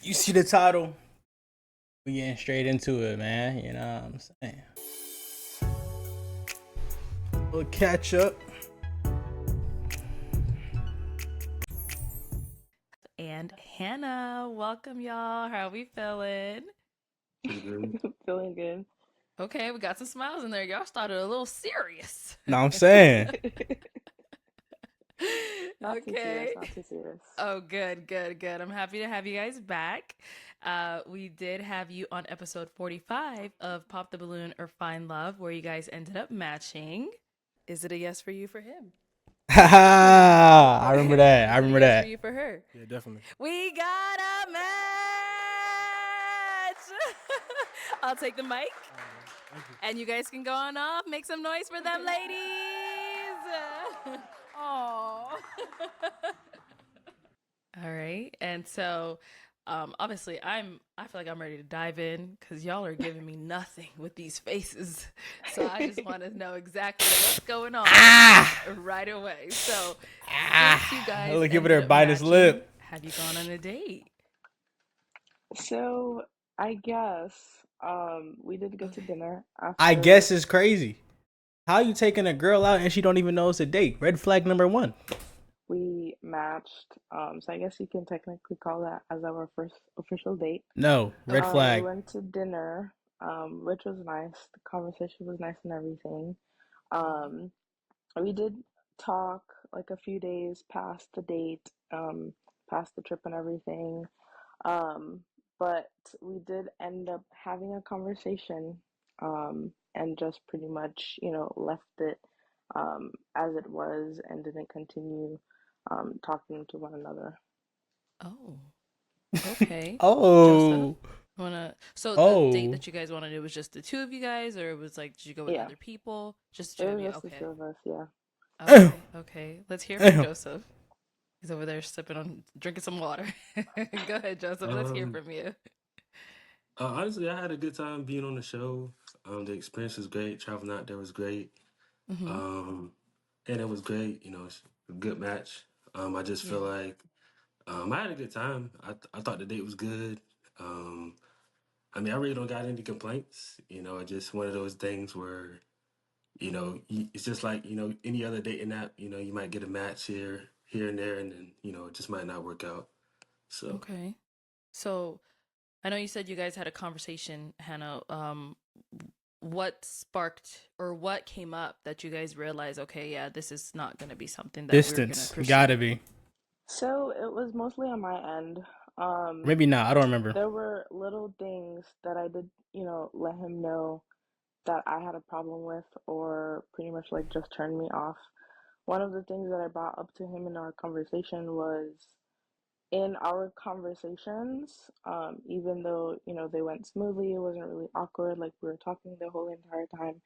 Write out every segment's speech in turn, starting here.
You see the title? We getting straight into it, man. You know what I'm saying? We'll catch up. And Hannah. Welcome, y'all. How are we feeling? Pretty good. Feeling good. Okay, we got some smiles in there. Y'all started a little serious. Know what I'm saying? Not too serious, Okay. not too serious. Oh, good, good, good. I'm happy to have you guys back. We did have you on episode 45 of Pop the Balloon or Find Love, where you guys ended up matching. Is it a yes for you for him? I remember Okay. that. I Is it a remember yes for that. you for her? Yeah, definitely. We got a match! I'll take the mic. Thank you. And you guys can go on off, make some noise for them ladies. Oh. All right. And so obviously I feel like I'm ready to dive in because y'all are giving me nothing with these faces. So I just want to know exactly what's going on Ah, right away. So since you ah. guys Look over ended there up biting his matching, lip. have you gone on a date? So I guess we did go to Okay. dinner I guess after it's crazy. How you taking a girl out and she don't even know it's a date? Red flag number one. we matched. So I guess you can technically call that as our first official date. No, red Okay. We flag. went to dinner, which was nice. The conversation was nice and everything. Mm-hmm. Um, we did talk like a few days past the date, past the trip and everything. Um, but we did end up having a conversation, and just pretty much, left it as it was and didn't continue talking to one another. Oh, okay. Joseph, Oh, so the date oh. that you guys wanted, it was just the two of you guys, or it was like, did you go with Yeah, other people? Just the it two of was you. just the two Okay. of us. Yeah. Damn, Okay. Okay. Let's hear from damn. Joseph. He's over there sipping on, drinking some water. Go ahead, Joseph. Let's hear Um, from you. Honestly, I had a good time being on the show. The experience was great. Traveling out there was great. Mm-hmm. Um, and it was great. It's a good match. I just feel Yeah. like I had a good time. I thought the date was good. Um, I mean, I really don't got any complaints. It's just one of those things where it's just like any other dating app. You might get a match here and there, and then it just might not work out. So. Okay. So I know you said you guys had a conversation, Hannah. What sparked or what came up that you guys realized, okay, yeah, this is not going to be something that we're going to Distance. Gotta pursue? be. So it was mostly on my end. Maybe not. I don't remember. There were little things that I did, let him know that I had a problem with, or pretty much like just turned me off. One of the things that I brought up to him in our conversation was, in our conversations, even though, they went smoothly, it wasn't really awkward, like we were talking the whole entire time.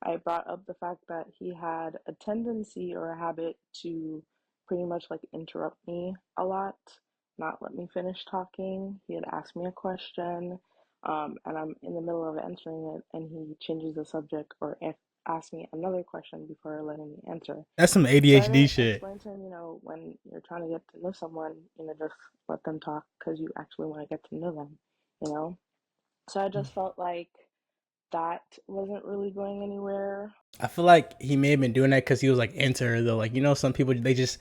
I brought up the fact that he had a tendency or a habit to pretty much like interrupt me a lot, not let me finish talking. He had asked me a question, and I'm in the middle of answering it, and he changes the subject or asks me another question before letting me answer. That's some So I ADHD didn't shit. explain to him, when you're trying to get to know someone, just let them talk because you actually want to get to know them, you know? So I just felt like that wasn't really going anywhere. I feel like he may have been doing that because he was like into her though. Like some people they just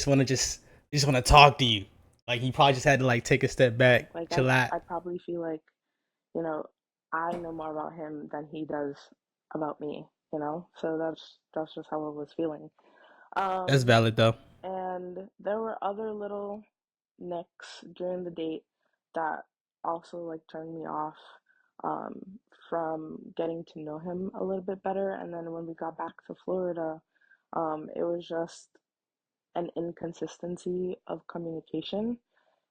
want to just want to talk to you. Like he probably just had to like take a step back, Like chill out. I probably feel like, you know, I know more about him than he does about me. So that's just how I was feeling. That's Um, valid though. and there were other little nicks during the date that also like turned me off, um, from getting to know him a little bit better. And then when we got back to Florida, it was just an inconsistency of communication.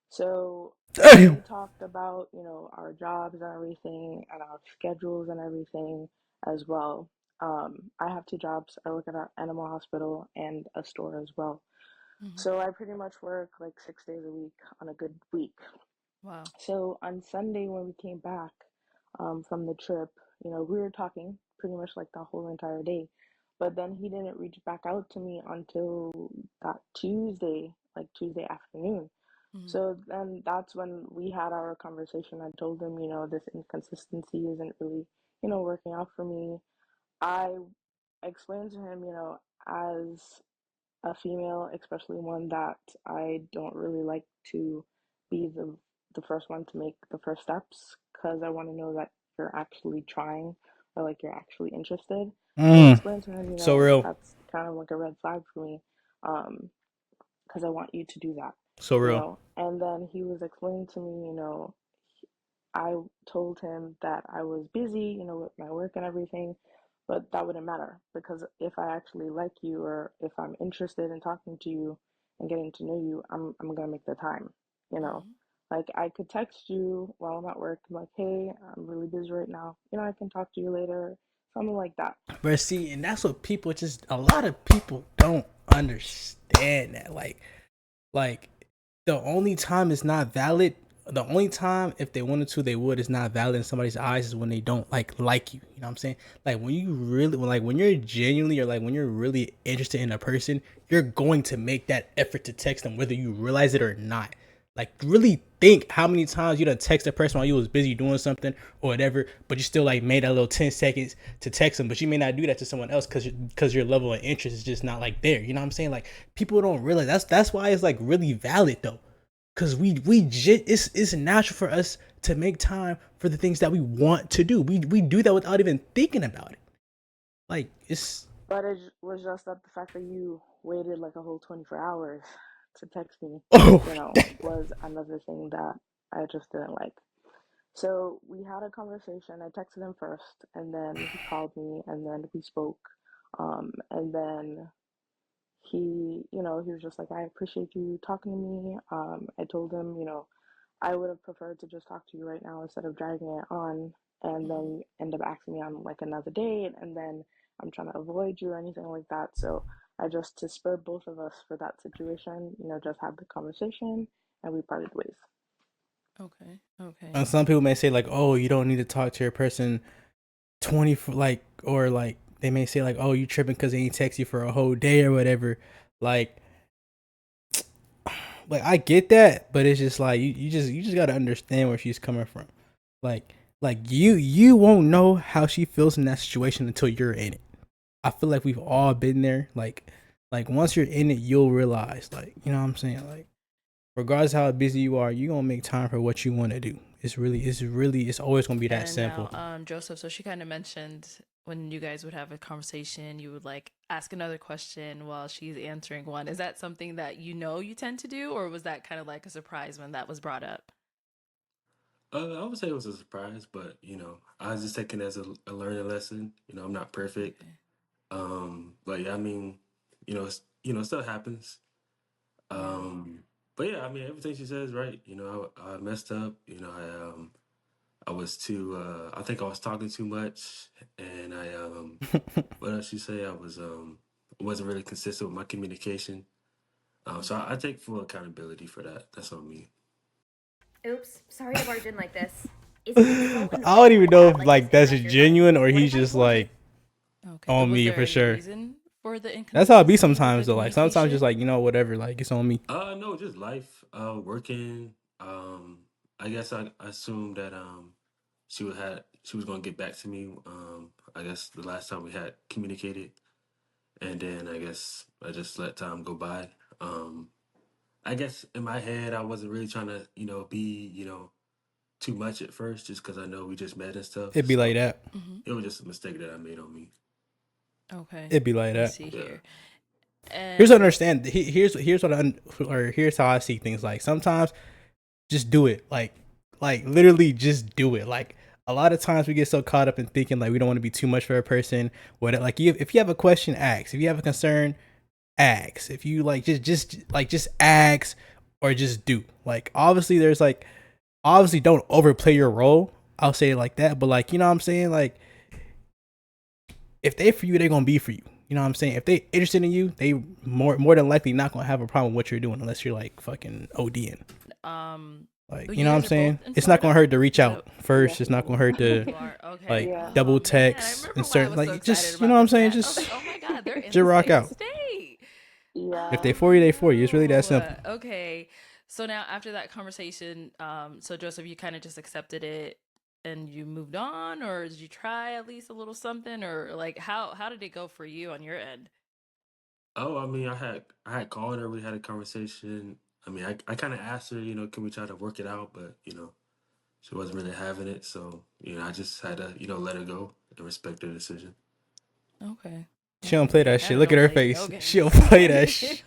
So Damn. we talked about, our jobs and everything and our schedules and everything as well. I have two jobs. I work at an animal hospital and a store as well. Mm-hmm. So I pretty much work like 6 days a week on a good week. Wow. So on Sunday when we came back, from the trip, we were talking pretty much like the whole entire day. But then he didn't reach back out to me until that Tuesday, like Tuesday afternoon. Mhm. So then that's when we had our conversation. I told him, this inconsistency isn't really, working out for me. I explained to him, as a female, especially one that I don't really like to be the first one to make the first steps because I want to know that you're actually trying or like you're actually interested. So I Mm, explained to him, so real. that's kind of like a red flag for me, because I want you to do that, So real. And then he was explaining to me, I told him that I was busy, with my work and everything, but that wouldn't matter because if I actually like you or if I'm interested in talking to you and getting to know you, I'm gonna make the time, you know. Mhm. Like I could text you while I'm at work, I'm like, hey, I'm really busy right now. I can talk to you later, something like that. But see, and that's what people just a lot of people don't understand that. Like the only time it's not valid, the only time if they wanted to they would is not valid in somebody's eyes is when they don't like you. You know what I'm saying? Like when you really when you're genuinely or like when you're really interested in a person, you're going to make that effort to text them whether you realize it or not. Like really think how many times you done text a person while you was busy doing something or whatever, but you still like made that little 10 seconds to text them, but you may not do that to someone else because your level of interest is just not like there. You know what I'm saying? Like people don't realize that's why it's like really valid though. Cause it's natural for us to make time for the things that we want to do. We do that without even thinking about it. Like it's But it was just that the fact that you waited like a whole 24 hours to text me, oh was another thing that I just didn't like. So we had a conversation. I texted him first, and then he called me, and then we spoke. And then he was just like, I appreciate you talking to me. I told him, I would have preferred to just talk to you right now instead of dragging it on. And then Mhm. you end up asking me on like another date, and then I'm trying to avoid you or anything like that. So I just, to spur both of us for that situation, just had the conversation and we parted ways. Okay. Okay. and some people may say like, oh, you don't need to talk to your person 20 for like or like they may say like, oh, you tripping because they ain't text you for a whole day or whatever. Like I get that, but it's just like you just gotta understand where she's coming from. Like you won't know how she feels in that situation until you're in it. I feel like we've all been there. Like once you're in it, you'll realize. Like you know what I'm saying. Like regardless of how busy you are, you gonna make time for what you want to do. It's always gonna be that And now, simple. Joseph, so she kind of mentioned when you guys would have a conversation, you would like ask another question while she's answering one. Is that something that you tend to do, or was that kind of like a surprise when that was brought up? I would say it was a surprise, but I was just taking it as a learning lesson. I'm not perfect. Okay. But yeah, I mean, it still happens. Yeah. But yeah, I mean, everything she says, right. I messed up. I was too. I think I was talking too much, and what else you say? I wasn't really consistent with my communication. So I take full accountability for that. That's on me. Oops, sorry to barge in like this. Isn't it so I don't annoying even when know Dad if lets you like stay the that's rest of your night? genuine or What he's if I just told you? like Okay. on Was me there for any sure. reason for the That's how it be inconsistency with the sometimes though. Like sometimes just communication? like whatever. Like it's on me. No, just life. Working. I guess I assumed that she was gonna get back to me. I guess the last time we had communicated, and then I guess I just let time go by. Um, I guess in my head I wasn't really trying to be too much at first, just because I know we just met and stuff. It'd be like So that. Hmm. it was just a mistake that I made on me. Okay. It'd be like Let me that. see Yeah. here. Here's what I And understand. Here's what or here's how I see things. Like sometimes just do it. Like literally just do it. Like a lot of times we get so caught up in thinking like we don't want to be too much for a person. What like if you have a question, ask. If you have a concern, ask. If you like just ask or just do. Like obviously don't overplay your role. I'll say it like that. But like you know what I'm saying. Like if they for you, they're gonna be for you. You know what I'm saying? If they interested in you, they more than likely not gonna have a problem with what you're doing unless you're like fucking ODing. um, Like, but you you know what I'm guys are both saying? in It's not gonna Florida. hurt to reach Is that out Yeah. first. It's not gonna hurt to you are? Okay. like Yeah. double Oh man, I text remember and why I start was so like excited just you know about what I'm this saying? match. I was Just like, oh my god, they're in just the rock same out. state. Yeah. If they for you, they for you. It's really that Oh, simple. okay. So now after that conversation, so Joseph, you kind of just accepted it and you moved on, or did you try at least a little something, or like how did it go for you on your end? Oh, I mean, I had called her. We had a conversation. I mean, I kind of asked her, can we try to work it out? But she wasn't really having it. So I just had to let her go and respect her decision. Okay. She don't play Okay. that shit. Hannah Look don't at her play face. no She don't games. play that shit.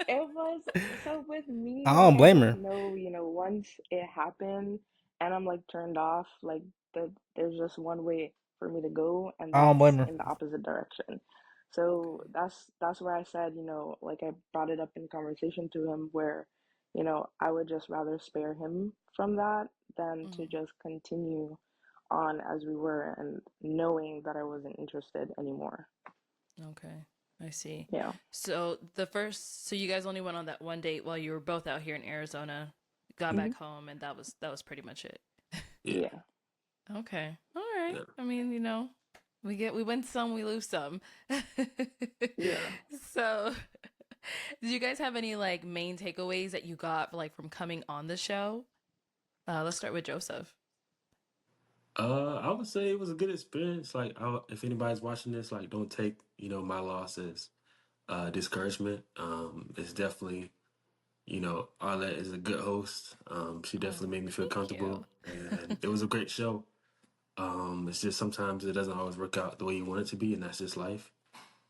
It was so with me, I like don't I blame just her. know, once it happened and I'm like turned off, like there's just one way for me to go, and I don't that's blame her. in the opposite direction. Okay. So that's where I said, like I brought it up in conversation to him where, I would just rather spare him from that than to Mm, just continue on as we were and knowing that I wasn't interested anymore. okay. I see. Yeah. So you guys only went on that one date while you were both out here in Arizona, got Hmm. back home, and that was pretty much it. Yeah, Yeah. Okay. All right. yeah. I mean, we win some, we lose some. Yeah. So, did you guys have any like main takeaways that you got like from coming on the show? Let's start with Joseph. I would say it was a good experience. Like, if anybody's watching this, like, don't take my loss as discouragement. It's definitely Arlette is a good host. She Oh, definitely made me feel thank you. comfortable, and it was a great show. It's just sometimes it doesn't always work out the way you want it to be, and that's just life.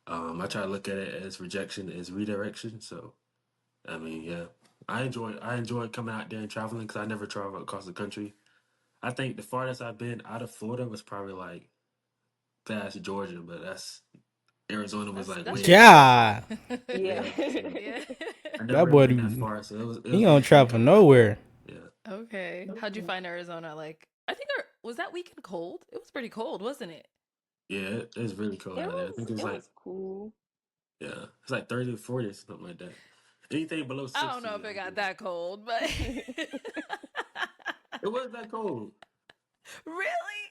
I try to look at it as rejection as redirection. So I mean, yeah, I enjoyed coming out there and traveling because I never traveled across the country. I think the farthest I've been out of Florida was probably like past Georgia, but that's Arizona was like That's way pretty away. close. God, Yeah. Yeah, so Yeah. I never that really boy, been that far, so it he was don't good for me travel coming out there. nowhere. Yeah, Okay. How'd you find Arizona? Like, I think was that weekend cold? It was pretty cold, wasn't it? yeah, it's really cold It out there. I was think it was it like was cool. it's like 30 or 40 or something like that. Anything below I don't 60, know if it I'm got good. that cold, but It wasn't that cold. really?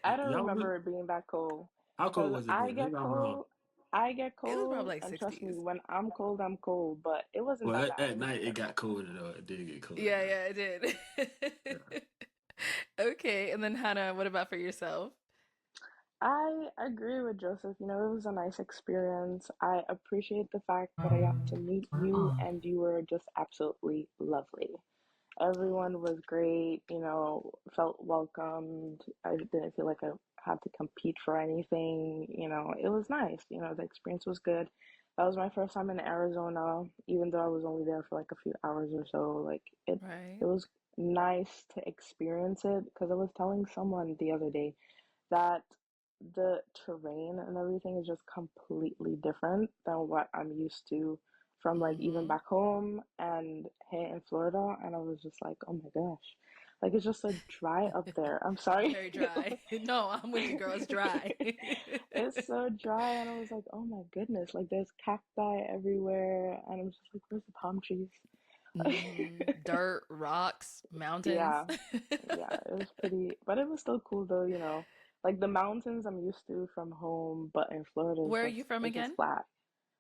I don't Y'all really? remember it being that cold. How cold Cause was it then? Maybe I'm wrong. I get It was probably cold, like and trust me, 60s. when I'm cold, but it wasn't Well, that at, bad. at It was night it okay. got colder though. It did get colder at Yeah, night. yeah, it Yeah. did. Okay, and then Hannah, what about for yourself? I agree with Joseph. It was a nice experience. I appreciate the fact that I got to meet you, and you were just absolutely lovely. Everyone was great, felt welcomed. I didn't feel like I had to compete for anything. It was nice. The experience was good. That was my first time in Arizona, even though I was only there for like a few hours or so. Like it Right. was nice to experience it because I was telling someone the other day that the terrain and everything is just completely different than what I'm used to from like even Mm-hmm. back home and here in Florida. And I was just like, oh my gosh, like it's just so dry up there. I'm sorry. Very dry. No, I'm with you, girl. It's dry. It's so dry. And I was like, oh my goodness, like there's cacti everywhere. And I'm just like, where's the palm trees? Dirt, rocks, mountains. Yeah, yeah, it was pretty, but it was still cool though. Like the mountains I'm used to from home, but in Florida Where are you from it's just again? flat.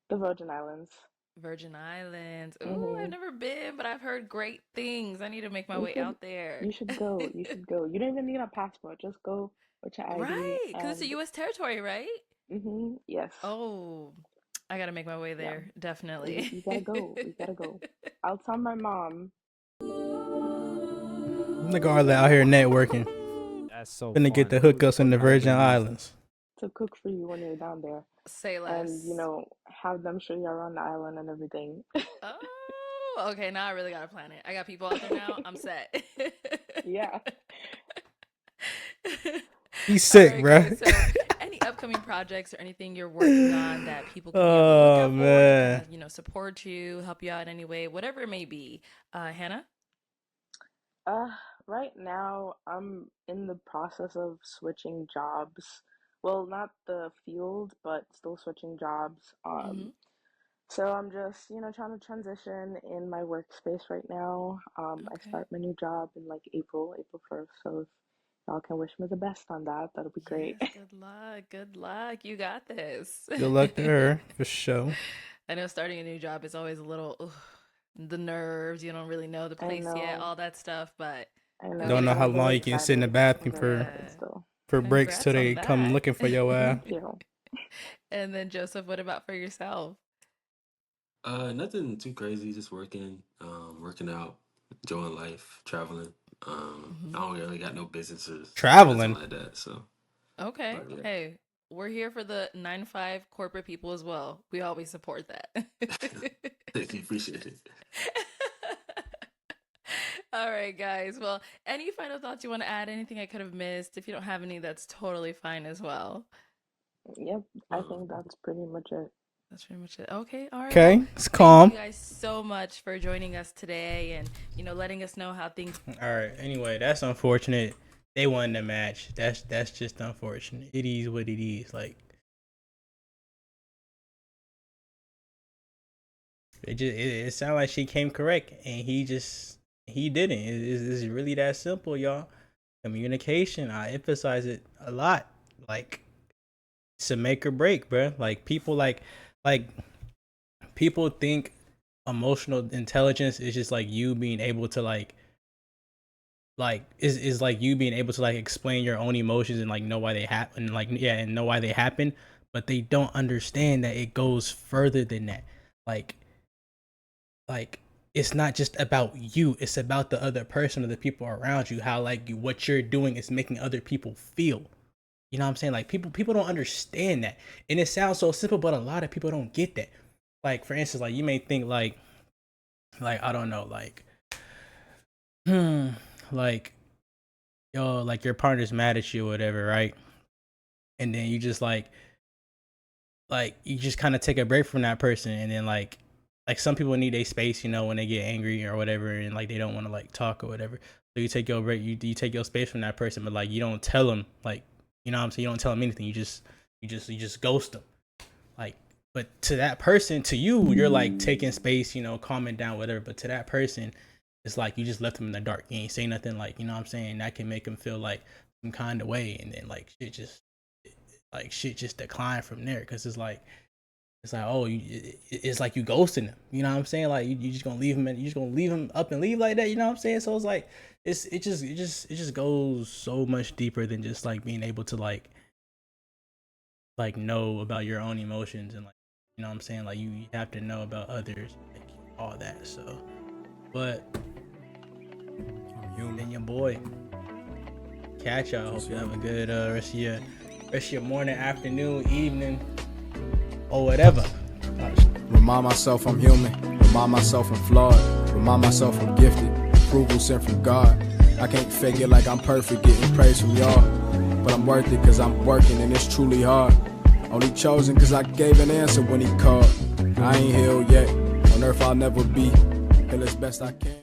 The Virgin Islands. Virgin Islands. Ooh, I've Hmm. never been, but I've heard great things. I need to make my You way should out there. you should go. You should go. You don't even need a passport. Just go with your ID Right, because it's a and U.S. territory, right? yes. Oh, I gotta make my way Yeah. there, You, definitely. you gotta go. We gotta go. I'll tell my mom. Look at all that out here networking. That's so Finna get fun. the Who is hookups in the I would Virgin be used. Islands. To cook for you when you're down there Say and less. have them show you around the island and everything. Oh, okay. Now I really gotta plan it. I got people out there now. I'm set. Yeah. He's All sick, right, bro. guys. So, any upcoming projects or anything you're working on that people can be on the Oh lookout for to kind man. of, support you, help you out in any way, whatever it may be. Hannah? Uh, right now, I'm in the process of switching jobs. Well, not the field, but still switching jobs. Mm-hmm. So I'm just, trying to transition in my workspace right now. I Okay. start my new job in like April 1st. So if y'all can wish me the best on that, that'll be great. Yes. Good luck. Good luck. You got this. Good luck to her for sure. I know starting a new job is always a little, ugh, the nerves. You don't really know the I place yet, know. all that stuff. But I know. Don't know I'm how a little long you can sit in the excited. bathroom I'm very for excited yeah, still. breaks till congrats they on come that. looking for your ass. Thank you. And then Joseph, what about for yourself? Nothing too crazy. Just working, working out, enjoying life, traveling. I Hmm. don't really got no businesses, nothing Traveling. like that. So, Okay. but yeah, Hey, we're here for the 9 to 5 corporate people as well. We always support that. thank you, appreciate it. All right, guys. Well, any final thoughts you want to add? Anything I could have missed? If you don't have any, that's totally fine as well. Yep, I Um, think that's pretty much it. That's pretty much it. Okay. All right. Well, Okay, it's thank you calm. guys so much for joining us today and, letting us know how things. All right. Anyway, that's unfortunate. They won the match. That's just unfortunate. It is what it is. Like it sounded like she came correct, and he didn't. It's really that simple, y'all. Communication. I emphasize it a lot. Like it's a make or break, bro. Like people think emotional intelligence is just like you being able to is like you being able to like explain your own emotions and like know why they happen, like yeah, and know why they happen, but they don't understand that it goes further than that. like like it's not just about you, it's about the other person or the people around you, how like what you're doing is making other people feel. You know what I'm saying? Like people don't understand that. And it sounds so simple, but a lot of people don't get that. Like for instance, like you may think like I don't know, hmm like yo, like your partner's mad at you or whatever, right? And then you just like you just kind of take a break from that person, and then like some people need a space, when they get angry or whatever, and like they don't want to like talk or whatever. So you take your break, you take your space from that person, but like you don't tell them, like, you know what I'm saying, you don't tell them anything. You just ghost them. Like, but to that person, to you, you're like taking space, calming down, whatever. But to that person, it's like you just left them in the dark. You ain't say nothing, like, you know what I'm saying? That can make them feel like some kind of way, and then shit just decline from there, because it's like, oh, it's like you ghosting them. You know what I'm saying? Like you just gonna leave him, and you just gonna leave him up and leave like that. You know what I'm saying? So it's like it just goes so much deeper than just like being able to like know about your own emotions, and like, you know what I'm saying? Like you have to know about others, like all that. So, but I'm human. then your boy, catch y'all. Hope you have a good rest of your morning, afternoon, evening, or whatever. Remind myself I'm human. Remind myself I'm flawed. Remind myself I'm gifted. Approval sent from God. I can't fake it like I'm perfect, getting praise from y'all. But I'm worth it cause I'm working and it's truly hard. Only chosen cause I gave an answer when he called. I ain't healed yet. On earth I'll never be. Heal as best I can.